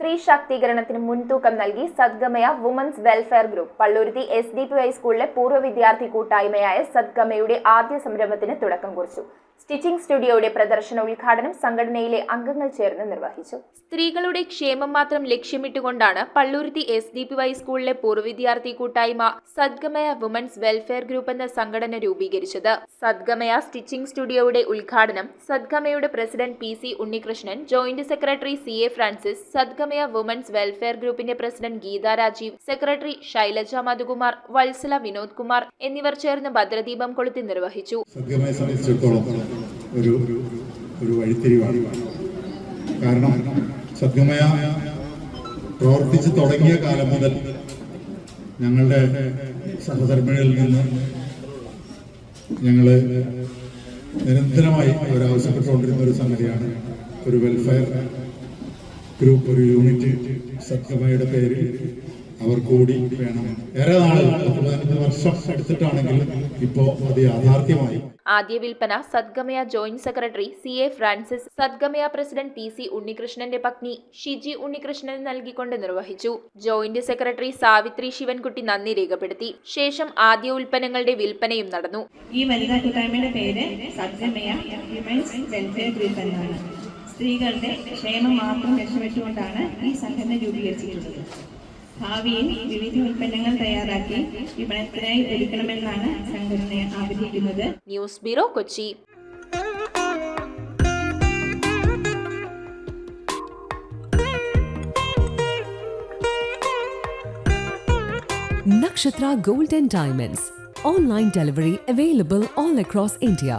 സ്ത്രീ ശാക്തീകരണത്തിന് മുൻതൂക്കം നൽകി Sadgamaya women's welfare group Palluruthy SDPI സ്കൂളിലെ പൂർവ്വ വിദ്യാർത്ഥി കൂട്ടായ്മയായ സദ്ഗമയുടെ ആദ്യ സംരംഭത്തിന് തുടക്കം കുറിച്ചു. സ്റ്റിച്ചിംഗ് സ്റ്റുഡിയോയുടെ പ്രദർശന ഉദ്ഘാടനം സംഘടനയിലെ അംഗങ്ങൾ ചേർന്ന് നിർവഹിച്ചു. സ്ത്രീകളുടെ ക്ഷേമം മാത്രം ലക്ഷ്യമിട്ടുകൊണ്ടാണ് പള്ളുരുത്തി SDPI സ്കൂളിലെ പൂർവ്വ വിദ്യാർത്ഥി കൂട്ടായ്മ സദ്ഗമയ വുമൻസ് വെൽഫെയർ ഗ്രൂപ്പ് എന്ന സംഘടന രൂപീകരിച്ചത്. സദ്ഗമയ സ്റ്റിച്ചിംഗ് സ്റ്റുഡിയോയുടെ ഉദ്ഘാടനം സദ്ഗമയുടെ president PC Unnikrishnan, joint secretary CA Francis, Sadgamaya women's welfare ഗ്രൂപ്പിന്റെ പ്രസിഡന്റ് ഗീത രാജീവ്, സെക്രട്ടറി ശൈലജ മധുകുമാർ, വത്സല വിനോദ് കുമാർ എന്നിവർ ചേർന്ന് ഭദ്രദീപം കൊളുത്തി നിർവഹിച്ചു. ഒരു വഴിത്തിരിവാണ്. കാരണം സദ്ഗമയ പ്രവർത്തിച്ച് തുടങ്ങിയ കാലം മുതൽ ഞങ്ങളുടെ സഹധർമ്മിണികളിൽ നിന്ന് ഞങ്ങൾ നിരന്തരമായി അവരാവശ്യപ്പെട്ടുകൊണ്ടിരുന്ന ഒരു സംഗതിയാണ് ഒരു വെൽഫെയർ ഗ്രൂപ്പ്, ഒരു യൂണിറ്റ് സദ്ഗമയുടെ പേരിൽ അവർ കൂടി വേണം. ഏറെ നാൾ 15 വർഷം എടുത്തിട്ടാണെങ്കിലും ഇപ്പോ അത് യാഥാർത്ഥ്യമായി. ആദ്യ വിൽപ്പന Sadgamaya joint secretary CA Francis, Sadgamaya president PC ഉണ്ണികൃഷ്ണന്റെ പത്നി ഷിജി ഉണ്ണികൃഷ്ണൻ നൽകിക്കൊണ്ട് നിർവഹിച്ചു. ജോയിന്റ് സെക്രട്ടറി സാവിത്രി ശിവൻകുട്ടി നന്ദി രേഖപ്പെടുത്തി. ശേഷം ആദ്യ ഉൽപ്പന്നങ്ങളുടെ വിൽപ്പനയും നടന്നു. ഈ വനിതാ കൂട്ടായ്മയുടെ പേര് സദ്ഗമയ വിമൻസ് വെൽഫെയർ ഗ്രൂപ്പ് എന്നാണ്. സ്ത്രീകളുടെ ക്ഷേമം മാത്രം ലക്ഷ്യമിട്ടുകൊണ്ടാണ് ഈ സംഘടന രൂപീകരിച്ചിട്ടുള്ളത്. ഭാവിയിൽ വിവിധ ഉൽപ്പന്നങ്ങൾ തയ്യാറാക്കി വിപണനത്തിനായി ഒരുക്കണമെന്നാണ് സംഘടന ആഗ്രഹിക്കുന്നത്. News bureau, Kochi. Nakshatra Gold and Diamonds. Online delivery available all across India.